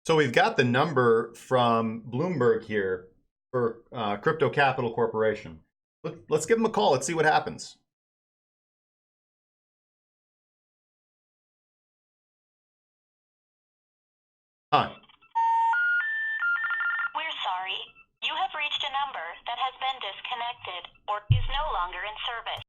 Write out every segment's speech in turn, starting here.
So we've got the number from Bloomberg here for Crypto Capital Corporation. Let's give them a call. Let's see what happens. Hi. We're sorry. You have reached a number that has been disconnected or is no longer in service.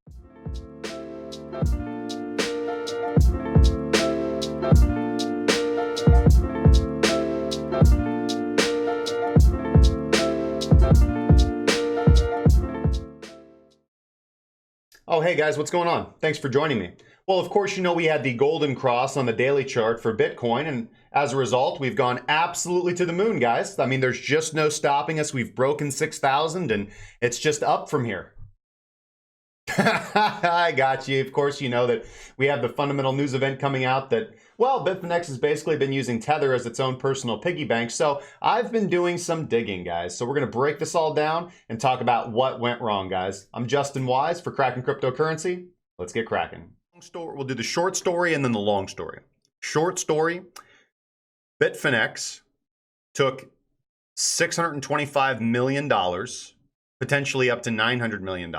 Oh, hey guys, what's going on? Thanks for joining me. Well, of course, you know we had the golden cross on the daily chart for Bitcoin, and as a result, we've gone absolutely to the moon, guys. I mean, there's just no stopping us. We've broken 6,000, and it's just up from here. I got you. Of course, you know that we have the fundamental news event coming out that, well, Bitfinex has basically been using Tether as its own personal piggy bank. So I've been doing some digging, guys. So we're going to break this all down and talk about what went wrong, guys. I'm Justin Wise for Cracking Cryptocurrency. Let's get cracking. We'll do the short story and then the long story. Short story, Bitfinex took $625 million, potentially up to $900 million,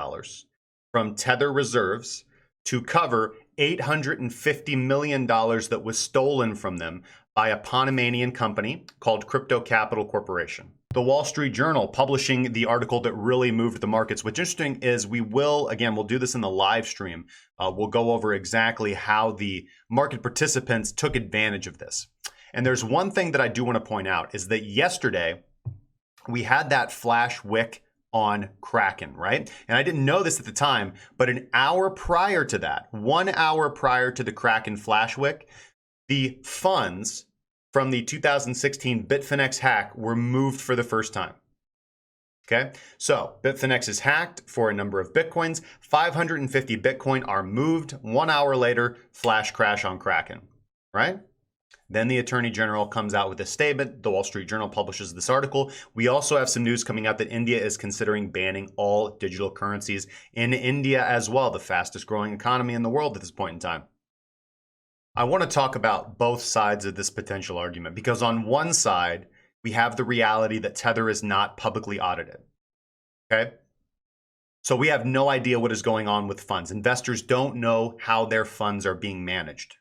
from Tether reserves to cover $850 million that was stolen from them by a Panamanian company called Crypto Capital Corporation. The Wall Street Journal publishing the article that really moved the markets. What's interesting is we'll do this in the live stream. We'll go over exactly how the market participants took advantage of this. And there's one thing that I do want to point out is that yesterday we had that flash wick on Kraken, right? And I didn't know this at the time, but an hour prior to that, 1 hour prior to the Kraken flash wick, the funds from the 2016 Bitfinex hack were moved for the first time. Okay, so Bitfinex is hacked for a number of Bitcoins. 550 Bitcoin are moved. 1 hour later, flash crash on Kraken, right? Then the Attorney General comes out with a statement. The Wall Street Journal publishes this article. We also have some news coming out that India is considering banning all digital currencies in India as well, the fastest growing economy in the world at this point in time. I want to talk about both sides of this potential argument because on one side, we have the reality that Tether is not publicly audited. Okay? So we have no idea what is going on with funds. Investors don't know how their funds are being managed.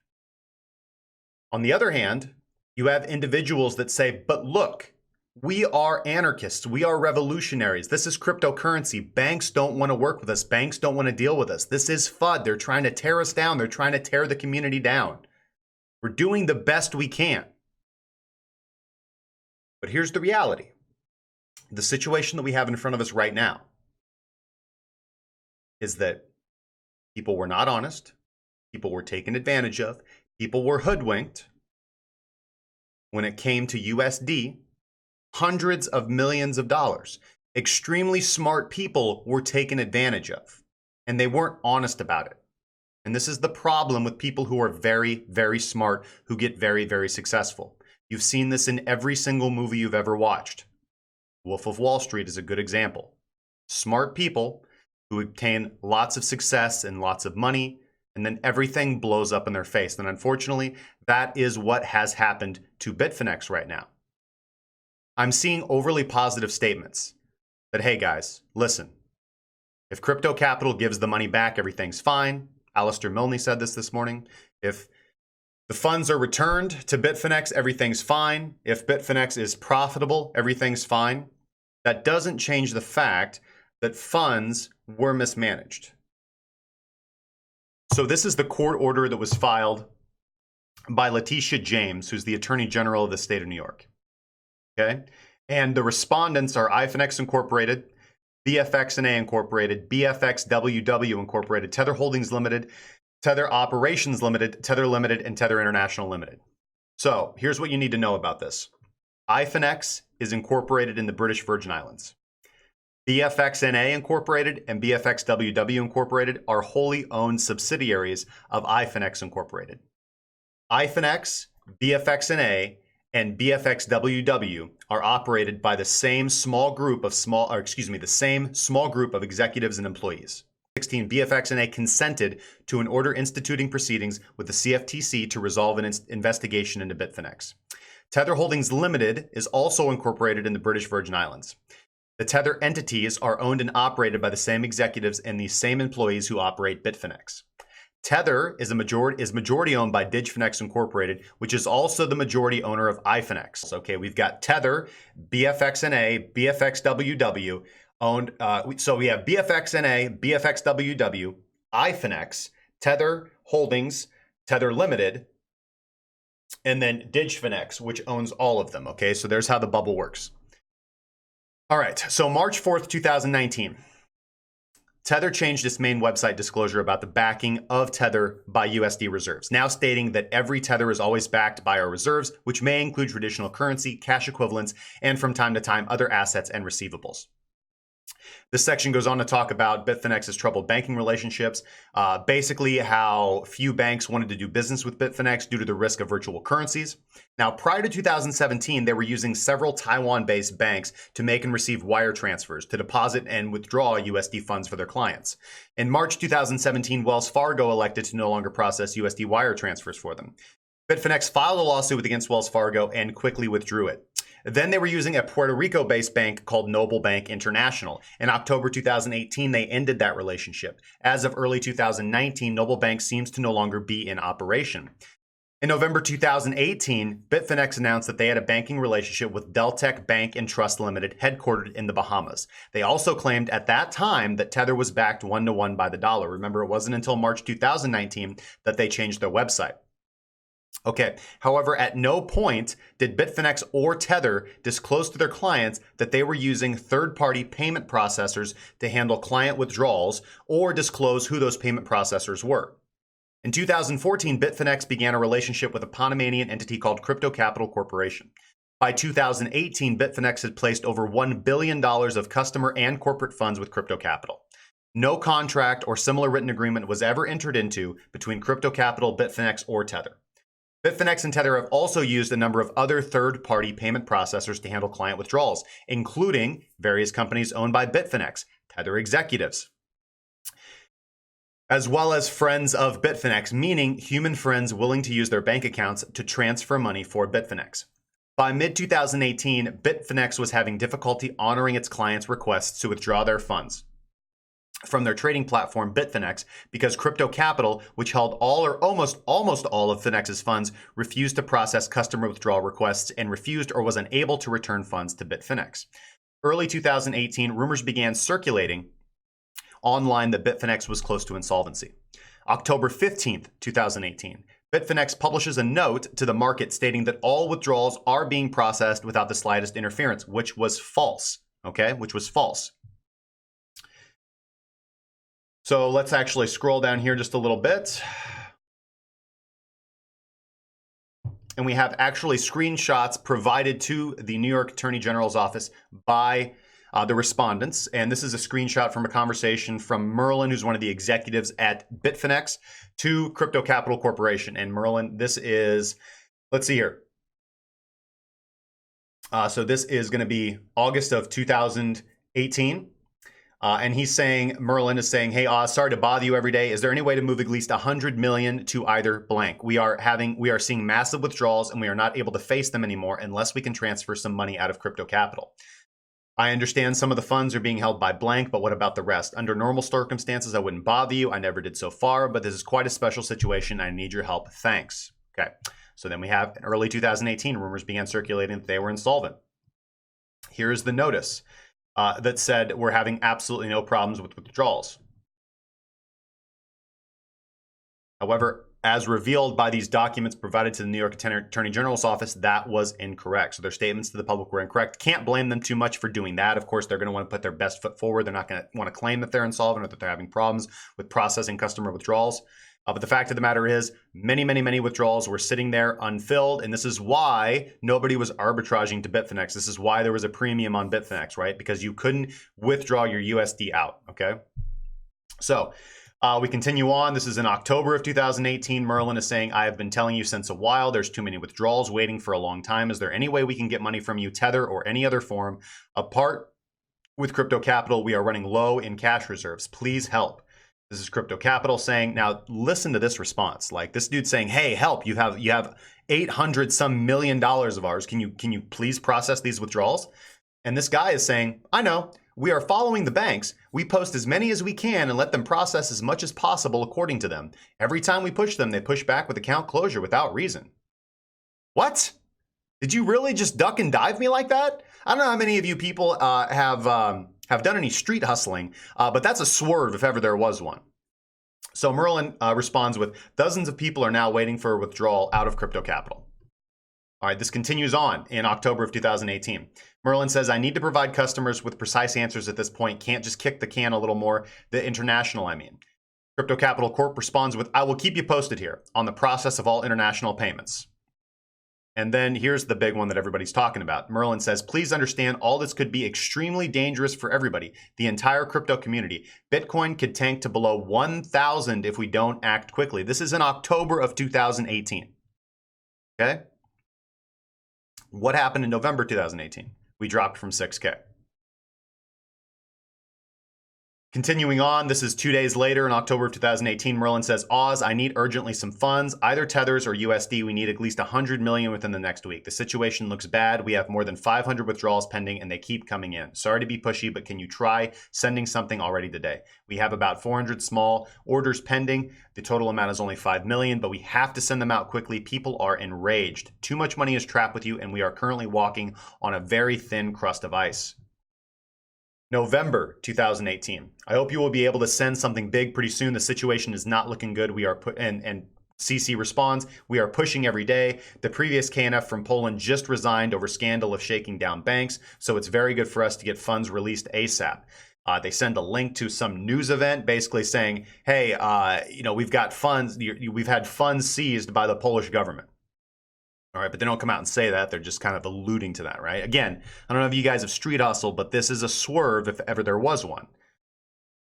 On the other hand, you have individuals that say, but look, we are anarchists. We are revolutionaries. This is cryptocurrency. Banks don't want to work with us. Banks don't want to deal with us. This is FUD. They're trying to tear us down. They're trying to tear the community down. We're doing the best we can. But here's the reality. The situation that we have in front of us right now is that people were not honest. People were taken advantage of. People were hoodwinked when it came to USD, hundreds of millions of dollars. Extremely smart people were taken advantage of, and they weren't honest about it. And this is the problem with people who are very, very smart, who get very, very successful. You've seen this in every single movie you've ever watched. Wolf of Wall Street is a good example. Smart people who obtain lots of success and lots of money, and then everything blows up in their face. And unfortunately, that is what has happened to Bitfinex right now. I'm seeing overly positive statements that, hey guys, listen, if crypto capital gives the money back, everything's fine. Alistair Milne said this morning. If the funds are returned to Bitfinex, everything's fine. If Bitfinex is profitable, everything's fine. That doesn't change the fact that funds were mismanaged. So this is the court order that was filed by Letitia James, who's the Attorney General of the state of New York. Okay? And the respondents are Bitfinex Incorporated, BFXNA Incorporated, BFXWW Incorporated, Tether Holdings Limited, Tether Operations Limited, Tether Limited, and Tether International Limited. So here's what you need to know about this. Bitfinex is incorporated in the British Virgin Islands. BFXNA Incorporated and BFXWW Incorporated are wholly owned subsidiaries of Bitfinex Incorporated. Bitfinex, BFXNA, and BFXWW are operated by the same small group of executives and employees. 16, BFXNA consented to an order instituting proceedings with the CFTC to resolve an investigation into Bitfinex. Tether Holdings Limited is also incorporated in the British Virgin Islands. The Tether entities are owned and operated by the same executives and the same employees who operate Bitfinex. Tether is majority owned by Bitfinex Incorporated, which is also the majority owner of iFinex. Okay, we've got Tether, BFXNA, BFXWW owned. So we have BFXNA, BFXWW, iFinex, Tether Holdings, Tether Limited, and then Bitfinex, which owns all of them. Okay, so there's how the bubble works. All right, so March 4th, 2019. Tether changed its main website disclosure about the backing of Tether by USD reserves, now stating that every Tether is always backed by our reserves, which may include traditional currency, cash equivalents, and from time to time other assets and receivables. This section goes on to talk about Bitfinex's troubled banking relationships, basically how few banks wanted to do business with Bitfinex due to the risk of virtual currencies. Now, prior to 2017, they were using several Taiwan-based banks to make and receive wire transfers to deposit and withdraw USD funds for their clients. In March 2017, Wells Fargo elected to no longer process USD wire transfers for them. Bitfinex filed a lawsuit against Wells Fargo and quickly withdrew it. Then they were using a Puerto Rico-based bank called Noble Bank International. In October 2018, they ended that relationship. As of early 2019, Noble Bank seems to no longer be in operation. In November 2018, Bitfinex announced that they had a banking relationship with Deltec Bank and Trust Limited, headquartered in the Bahamas. They also claimed at that time that Tether was backed 1-to-1 by the dollar. Remember, it wasn't until March 2019 that they changed their website. Okay, however, at no point did Bitfinex or Tether disclose to their clients that they were using third-party payment processors to handle client withdrawals or disclose who those payment processors were. In 2014, Bitfinex began a relationship with a Panamanian entity called Crypto Capital Corporation. By 2018, Bitfinex had placed over $1 billion of customer and corporate funds with Crypto Capital. No contract or similar written agreement was ever entered into between Crypto Capital, Bitfinex, or Tether. Bitfinex and Tether have also used a number of other third-party payment processors to handle client withdrawals, including various companies owned by Bitfinex, Tether executives, as well as friends of Bitfinex, meaning human friends willing to use their bank accounts to transfer money for Bitfinex. By mid-2018, Bitfinex was having difficulty honoring its clients' requests to withdraw their funds from their trading platform Bitfinex because Crypto Capital, which held all or almost all of Finex's funds, refused to process customer withdrawal requests and refused or was unable to return funds to Bitfinex. Early 2018, rumors began circulating online that Bitfinex was close to insolvency. October 15th, 2018, Bitfinex publishes a note to the market stating that all withdrawals are being processed without the slightest interference, which was false. Okay, which was false. So let's actually scroll down here just a little bit. And we have actually screenshots provided to the New York Attorney General's office by the respondents. And this is a screenshot from a conversation from Merlin, who's one of the executives at Bitfinex, to Crypto Capital Corporation. And Merlin, this is, let's see here. So this is going to be August of 2018. And he's saying, Merlin is saying, hey, Oz, sorry to bother you every day. Is there any way to move at least 100 million to either blank? We are seeing massive withdrawals and we are not able to face them anymore unless we can transfer some money out of Crypto Capital. I understand some of the funds are being held by blank, but what about the rest? Under normal circumstances, I wouldn't bother you. I never did so far, but this is quite a special situation. I need your help. Thanks. Okay. So then we have in early 2018, rumors began circulating that they were insolvent. Here's the notice. That said we're having absolutely no problems with withdrawals. However, as revealed by these documents provided to the New York Attorney General's office, that was incorrect. So their statements to the public were incorrect. Can't blame them too much for doing that. Of course, they're going to want to put their best foot forward. They're not going to want to claim that they're insolvent or that they're having problems with processing customer withdrawals. But the fact of the matter is, many withdrawals were sitting there unfilled, and this is why nobody was arbitraging to Bitfinex. This is why there was a premium on Bitfinex, right? Because you couldn't withdraw your USD out, okay? So we continue on. This is in October of 2018. Merlin is saying, I have been telling you since a while, there's too many withdrawals waiting for a long time. Is there any way we can get money from you, Tether, or any other form? Apart with Crypto Capital, we are running low in cash reserves. Please help. This is Crypto Capital saying, now listen to this response. Like this dude saying, hey, help, you have $800 some million of ours. Can you please process these withdrawals? And this guy is saying, I know, we are following the banks. We post as many as we can and let them process as much as possible according to them. Every time we push them, they push back with account closure without reason. What? Did you really just duck and dive me like that? I don't know how many of you people have done any street hustling, but that's a swerve if ever there was one. So Merlin responds with, dozens of people are now waiting for a withdrawal out of crypto capital. All right, this continues on in October of 2018. Merlin says, I need to provide customers with precise answers at this point. Can't just kick the can a little more. The international, I mean. Crypto Capital Corp responds with, I will keep you posted here on the process of all international payments. And then here's the big one that everybody's talking about. Merlin says, please understand all this could be extremely dangerous for everybody, the entire crypto community. Bitcoin could tank to below 1,000 if we don't act quickly. This is in October of 2018. Okay? What happened in November 2018? We dropped from 6K. Continuing on, this is 2 days later in October of 2018. Merlin says, Oz, I need urgently some funds, either Tethers or USD. We need at least 100 million within the next week. The situation looks bad. We have more than 500 withdrawals pending and they keep coming in. Sorry to be pushy, but can you try sending something already today? We have about 400 small orders pending. The total amount is only 5 million, but we have to send them out quickly. People are enraged. Too much money is trapped with you and we are currently walking on a very thin crust of ice. November 2018. I hope you will be able to send something big pretty soon. The situation is not looking good. We are and CC responds, we are pushing every day. The previous KNF from Poland just resigned over scandal of shaking down banks, so it's very good for us to get funds released ASAP. They send a link to some news event basically saying, hey, we've got funds, we've had funds seized by the Polish government. All right, but they don't come out and say that. They're just kind of alluding to that, right? Again, I don't know if you guys have street hustled, but this is a swerve if ever there was one.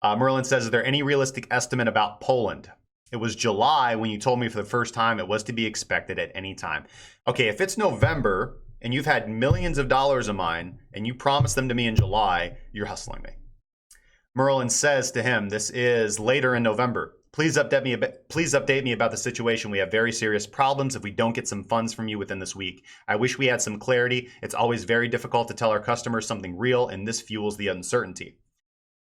Merlin says, is there any realistic estimate about Poland? It was July when you told me for the first time it was to be expected at any time. Okay, if it's November and you've had millions of dollars of mine and you promised them to me in July, you're hustling me. Merlin says to him, this is later in November. Please update me about the situation. We have very serious problems if we don't get some funds from you within this week. I wish we had some clarity. It's always very difficult to tell our customers something real, and this fuels the uncertainty.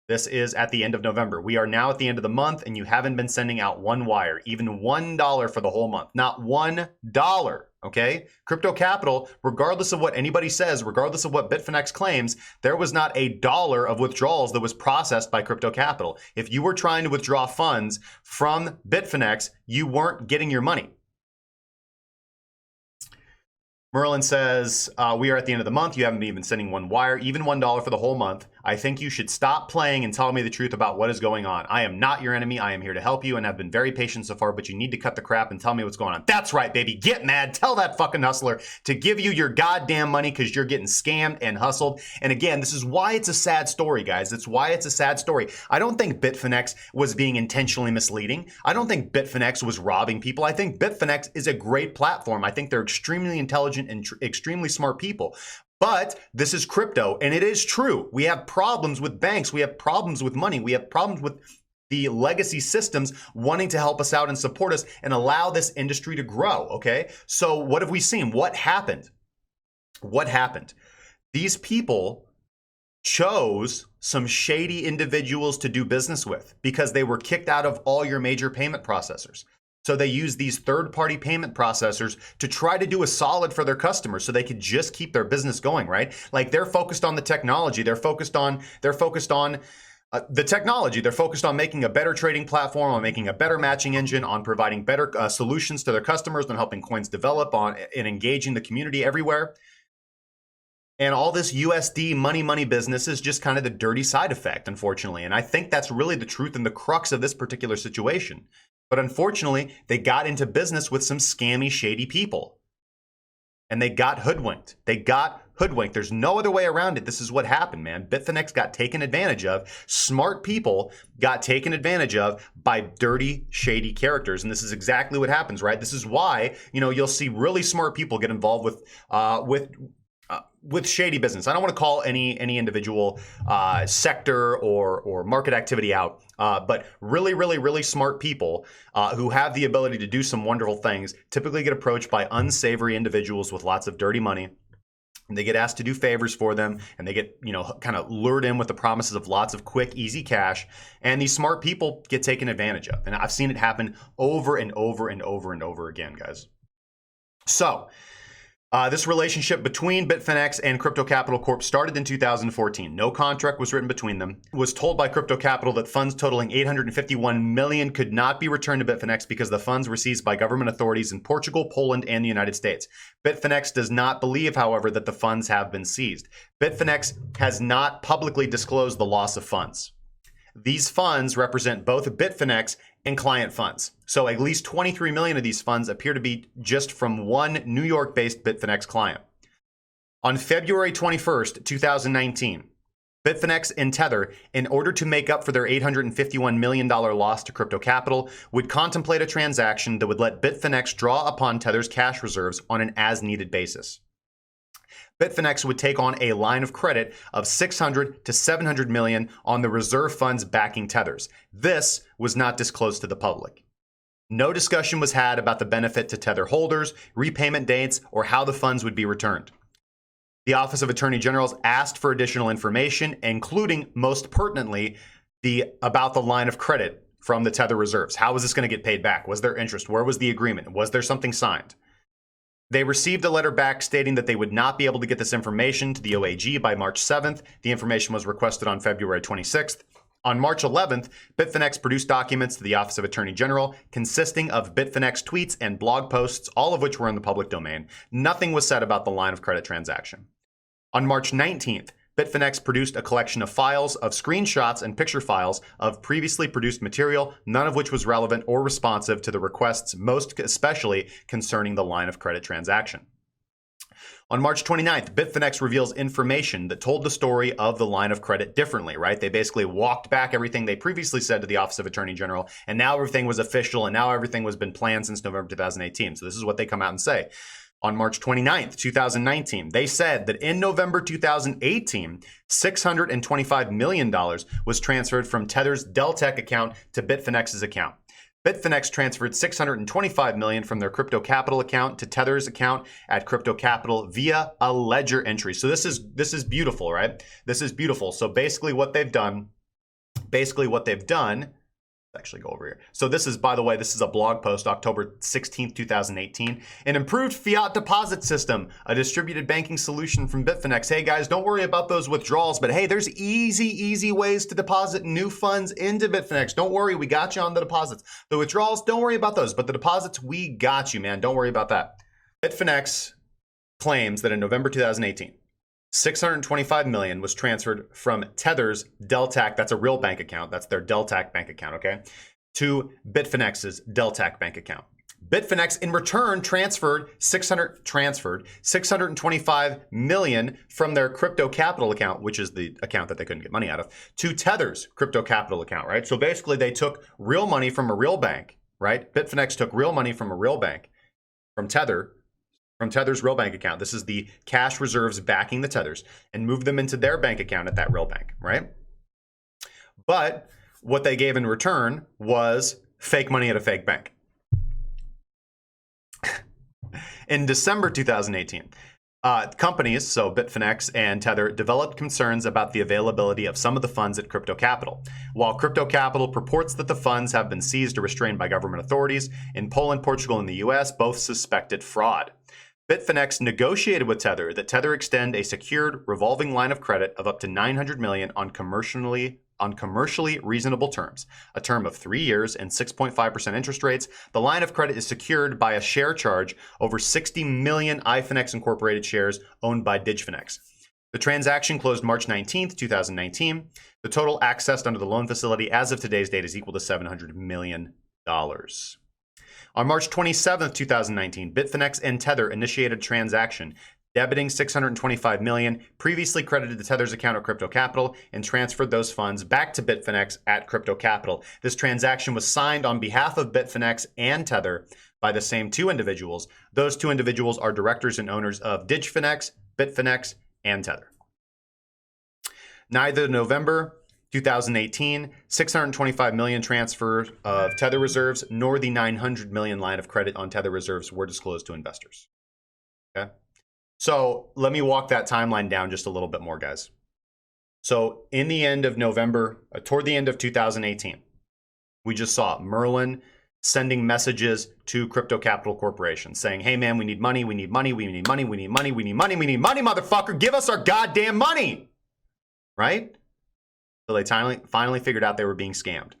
This is at the end of November. We are now at the end of the month, and you haven't been sending out one wire, even $1 for the whole month. Not $1. Okay? Crypto Capital, regardless of what anybody says, regardless of what Bitfinex claims, there was not $1 of withdrawals that was processed by Crypto Capital. If you were trying to withdraw funds from Bitfinex, you weren't getting your money. Merlin says, we are at the end of the month. You haven't been even sending one wire, even $1 for the whole month. I think you should stop playing and tell me the truth about what is going on. I am not your enemy. I am here to help you and have been very patient so far, but you need to cut the crap and tell me what's going on. That's right, baby. Get mad. Tell that fucking hustler to give you your goddamn money because you're getting scammed and hustled. And again, this is why it's a sad story, guys. That's why it's a sad story. I don't think Bitfinex was being intentionally misleading. I don't think Bitfinex was robbing people. I think Bitfinex is a great platform. I think they're extremely intelligent and extremely smart people. But this is crypto, and it is true. We have problems with banks. We have problems with money. We have problems with the legacy systems wanting to help us out and support us and allow this industry to grow, okay? So what have we seen? What happened? What happened? These people chose some shady individuals to do business with because they were kicked out of all your major payment processors. So they use these third-party payment processors to try to do a solid for their customers so they could just keep their business going, right? Like they're focused on the technology. They're focused on the technology. They're focused on making a better trading platform, on making a better matching engine, on providing better solutions to their customers, on helping coins develop, on and engaging the community everywhere. And all this USD money business is just kind of the dirty side effect, unfortunately. And I think that's really the truth and the crux of this particular situation. But unfortunately, they got into business with some scammy, shady people. And they got hoodwinked. There's no other way around it. This is what happened, man. Bitfinex got taken advantage of. Smart people got taken advantage of by dirty, shady characters. And this is exactly what happens, right? This is why, you'll see really smart people get involved with with shady business. I don't want to call any individual sector or market activity out, but really smart people who have the ability to do some wonderful things typically get approached by unsavory individuals with lots of dirty money. They get asked to do favors for them, and they get, kind of lured in with the promises of lots of quick, easy cash. And these smart people get taken advantage of. And I've seen it happen over and over and over and over again, guys. So this relationship between Bitfinex and Crypto Capital Corp started in 2014. No contract was written between them. It was told by Crypto Capital that funds totaling $851 million could not be returned to Bitfinex because the funds were seized by government authorities in Portugal, Poland, and the United States. Bitfinex does not believe, however, that the funds have been seized. Bitfinex has not publicly disclosed the loss of funds. These funds represent both Bitfinex and client funds. So at least 23 million of these funds appear to be just from one New York-based Bitfinex client. On February 21st, 2019, Bitfinex and Tether, in order to make up for their $851 million loss to Crypto Capital, would contemplate a transaction that would let Bitfinex draw upon Tether's cash reserves on an as-needed basis. Bitfinex would take on a line of credit of $600 to $700 million on the reserve funds backing Tethers. This was not disclosed to the public. No discussion was had about the benefit to Tether holders, repayment dates, or how the funds would be returned. The Office of Attorney General asked for additional information, including, most pertinently, about the line of credit from the Tether reserves. How was this going to get paid back? Was there interest? Where was the agreement? Was there something signed? They received a letter back stating that they would not be able to get this information to the OAG by March 7th. The information was requested on February 26th. On March 11th, Bitfinex produced documents to the Office of Attorney General consisting of Bitfinex tweets and blog posts, all of which were in the public domain. Nothing was said about the line of credit transaction. On March 19th, Bitfinex produced a collection of files of screenshots and picture files of previously produced material, none of which was relevant or responsive to the requests, most especially concerning the line of credit transaction. On March 29th, Bitfinex reveals information that told the story of the line of credit differently, right? They basically walked back everything they previously said to the Office of Attorney General, and now everything was official, and now everything was been planned since November 2018. So this is what they come out and say. On March 29th, 2019, they said that in November 2018, $625 million was transferred from Tether's Deltec account to Bitfinex's account. Bitfinex transferred $625 million from their Crypto Capital account to Tether's account at Crypto Capital via a ledger entry. So this is beautiful, right? This is beautiful. So basically what they've done, actually go over here. So this is, by the way, this is a blog post, October 16th, 2018. An improved fiat deposit system, a distributed banking solution from Bitfinex. Hey guys, don't worry about those withdrawals, but hey, there's easy ways to deposit new funds into Bitfinex. Don't worry, we got you on the deposits. The withdrawals, don't worry about those, but the deposits, we got you, man. Don't worry about that. Bitfinex claims that in November 2018, $625 million was transferred from Tether's Deltec, that's a real bank account, that's their Deltec bank account, okay, to Bitfinex's Deltec bank account. Bitfinex in return transferred $625 million from their Crypto Capital account, which is the account that they couldn't get money out of, to Tether's Crypto Capital account, right? So basically they took real money from a real bank, right? Bitfinex took real money from a real bank, from Tether's real bank account. This is the cash reserves backing the Tethers, and moved them into their bank account at that real bank, right? But what they gave in return was fake money at a fake bank. In December 2018, companies, so Bitfinex and Tether, developed concerns about the availability of some of the funds at Crypto Capital. While Crypto Capital purports that the funds have been seized or restrained by government authorities, in Poland, Portugal, and the US, both suspected fraud. Bitfinex negotiated with Tether that Tether extend a secured revolving line of credit of up to $900 million on commercially reasonable terms, a term of 3 years and 6.5% interest rates. The line of credit is secured by a share charge over 60 million iFinex Incorporated shares owned by Bitfinex. The transaction closed March 19th, 2019. The total accessed under the loan facility as of today's date is equal to $700 million. On March 27th, 2019, Bitfinex and Tether initiated a transaction debiting $625 million previously credited to Tether's account at Crypto Capital and transferred those funds back to Bitfinex at Crypto Capital. This transaction was signed on behalf of Bitfinex and Tether by the same two individuals. Those two individuals are directors and owners of Bitfinex, Bitfinex, and Tether. Neither November 2018 625 million transfer of Tether reserves nor the 900 million line of credit on Tether reserves were disclosed to investors. Okay, so let me walk that timeline down just a little bit more, guys. So in the end of November, toward the end of 2018, we just saw Merlin sending messages to Crypto Capital Corporation saying, hey man, we need money, we need money, we need money, we need money, we need money, we need money, motherfucker, give us our goddamn money. Right? So they finally figured out they were being scammed.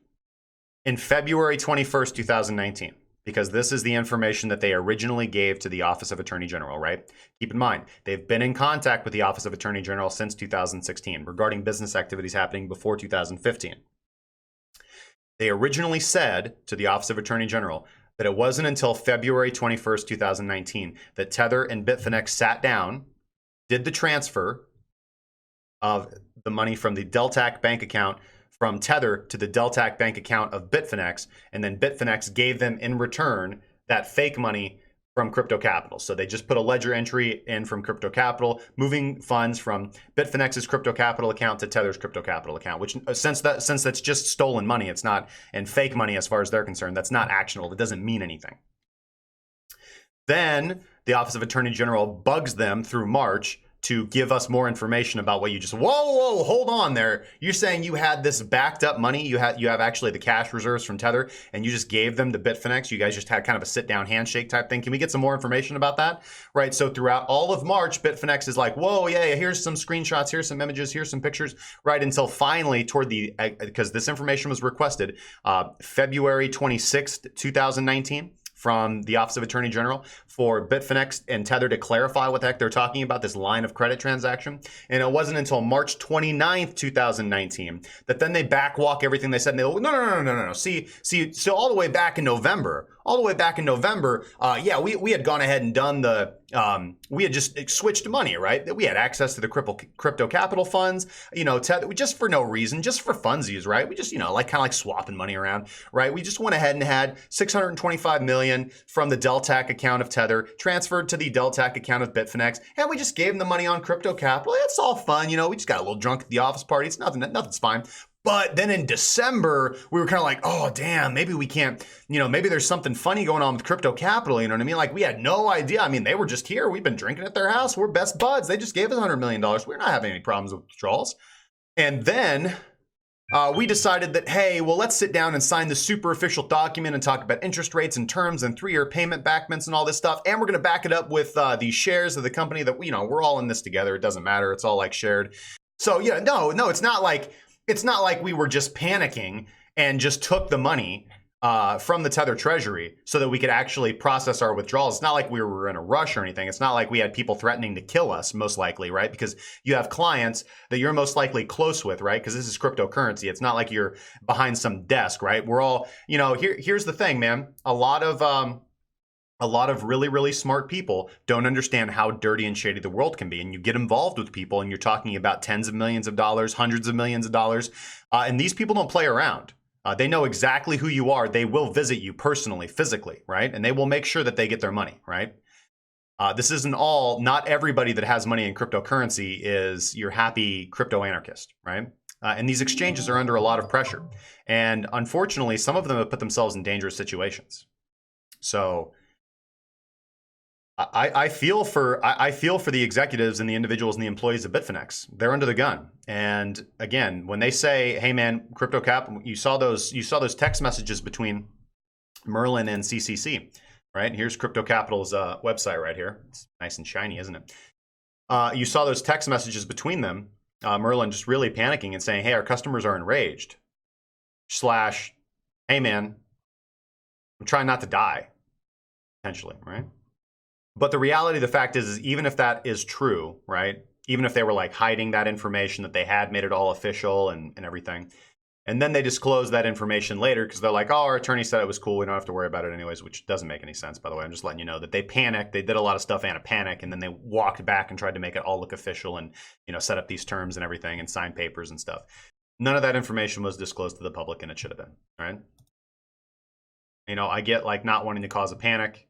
In February 21st, 2019, because this is the information that they originally gave to the Office of Attorney General, right? Keep in mind, they've been in contact with the Office of Attorney General since 2016 regarding business activities happening before 2015. They originally said to the Office of Attorney General that it wasn't until February 21st, 2019 that Tether and Bitfinex sat down, did the transfer of the money from the Deltac bank account from Tether to the Deltac bank account of Bitfinex, and then Bitfinex gave them in return that fake money from Crypto Capital. So they just put a ledger entry in from Crypto Capital, moving funds from Bitfinex's Crypto Capital account to Tether's Crypto Capital account, which since that's just stolen money, it's not, and fake money as far as they're concerned, that's not actionable. It doesn't mean anything. Then the Office of Attorney General bugs them through March to give us more information about what you just, whoa, hold on there. You're saying you had this backed up money, you have actually the cash reserves from Tether, and you just gave them to Bitfinex. You guys just had kind of a sit down handshake type thing. Can we get some more information about that? Right, so throughout all of March, Bitfinex is like, whoa, yeah, here's some screenshots, here's some images, here's some pictures, right, until finally toward the, because this information was requested, February 26th, 2019, from the Office of Attorney General for Bitfinex and Tether to clarify what the heck they're talking about, this line of credit transaction. And it wasn't until March 29th, 2019, that then they backwalk everything they said. And they go, no. See, so all the way back in November, yeah, we had gone ahead and done the, we had just switched money, right? We had access to the crypto capital funds, you know, just for no reason, just for funsies, right? We just, you know, like kind of like swapping money around, right? We just went ahead and had 625 million from the Deltac account of Tether transferred to the Deltac account of Bitfinex, and we just gave them the money on Crypto Capital. It's all fun, you know. We just got a little drunk at the office party. It's nothing's fine. But then in December, we were kind of like, oh, damn, maybe we can't, you know, maybe there's something funny going on with Crypto Capital, you know what I mean? Like, we had no idea. I mean, they were just here. We've been drinking at their house. We're best buds. They just gave us $100 million. We're not having any problems with withdrawals. And then we decided that, hey, well, let's sit down and sign the super official document and talk about interest rates and terms and 3-year payment backments and all this stuff. And we're going to back it up with the shares of the company that, you know, we're all in this together. It doesn't matter. It's all like shared. So, yeah, no, it's not like we were just panicking and just took the money from the Tether treasury so that we could actually process our withdrawals. It's not like we were in a rush or anything. It's not like we had people threatening to kill us, most likely, right? Because you have clients that you're most likely close with, right? Because this is cryptocurrency. It's not like you're behind some desk, right? We're all, you know, here's the thing, man. A lot of really, really smart people don't understand how dirty and shady the world can be. And you get involved with people and you're talking about tens of millions of dollars, hundreds of millions of dollars. And these people don't play around. They know exactly who you are. They will visit you personally, physically, right? And they will make sure that they get their money, right? This isn't not everybody that has money in cryptocurrency is your happy crypto anarchist, right? And these exchanges are under a lot of pressure. And unfortunately, some of them have put themselves in dangerous situations. So I feel for the executives and the individuals and the employees of Bitfinex. They're under the gun. And again, when they say, "Hey, man, Crypto Cap," you saw those text messages between Merlin and CCC, right? Here's Crypto Capital's website right here. It's nice and shiny, isn't it? You saw those text messages between them. Merlin just really panicking and saying, "Hey, our customers are enraged." / "Hey, man, I'm trying not to die," potentially, right? But the reality of the fact is even if that is true, right? Even if they were like hiding that information that they had made it all official and everything. And then they disclose that information later because they're like, oh, our attorney said it was cool. We don't have to worry about it anyways, which doesn't make any sense, by the way. I'm just letting you know that they panicked. They did a lot of stuff in a panic. And then they walked back and tried to make it all look official and, you know, set up these terms and everything and sign papers and stuff. None of that information was disclosed to the public, and it should have been, right? You know, I get like not wanting to cause a panic,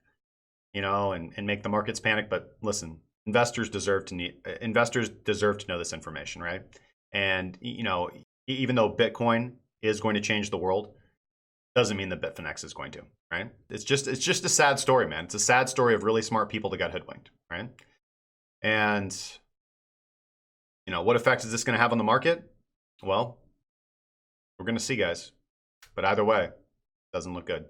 you know, and make the markets panic. But listen, investors deserve to know this information, right? And even though Bitcoin is going to change the world, doesn't mean that Bitfinex is going to, right? It's just a sad story, man. It's a sad story of really smart people that got hoodwinked, right? And what effect is this going to have on the market? Well, we're going to see, guys. But either way, it doesn't look good.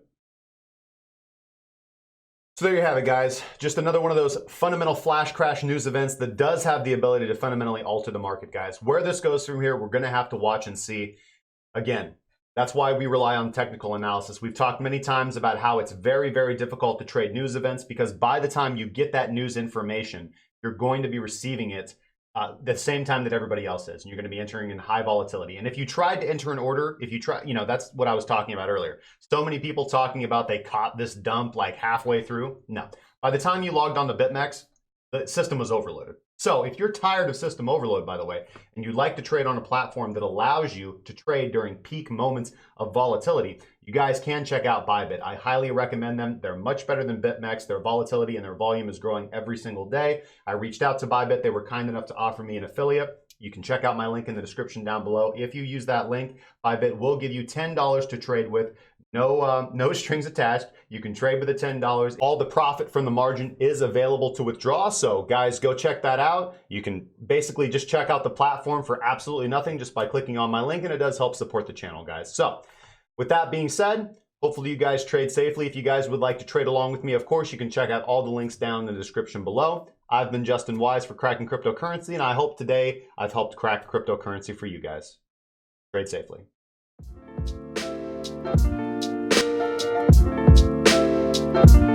So there you have it, guys. Just another one of those fundamental flash crash news events that does have the ability to fundamentally alter the market, guys. Where this goes from here, we're going to have to watch and see. Again, that's why we rely on technical analysis. We've talked many times about how it's very, very difficult to trade news events because by the time you get that news information, you're going to be receiving it the same time that everybody else is. And you're going to be entering in high volatility. And if you tried to enter an order, that's what I was talking about earlier. So many people talking about they caught this dump like halfway through. No. By the time you logged on to BitMEX, the system was overloaded. So if you're tired of system overload, by the way, and you'd like to trade on a platform that allows you to trade during peak moments of volatility, you guys can check out ByBit. I highly recommend them. They're much better than BitMEX. Their volatility and their volume is growing every single day. I reached out to ByBit. They were kind enough to offer me an affiliate. You can check out my link in the description down below. If you use that link, ByBit will give you $10 to trade with. No strings attached. You can trade with the $10. All the profit from the margin is available to withdraw. So guys, go check that out. You can basically just check out the platform for absolutely nothing just by clicking on my link, and it does help support the channel, guys. So with that being said, hopefully you guys trade safely. If you guys would like to trade along with me, of course, you can check out all the links down in the description below. I've been Justin Wise for Cracking Cryptocurrency, and I hope today I've helped crack cryptocurrency for you guys. Trade safely. Thank you.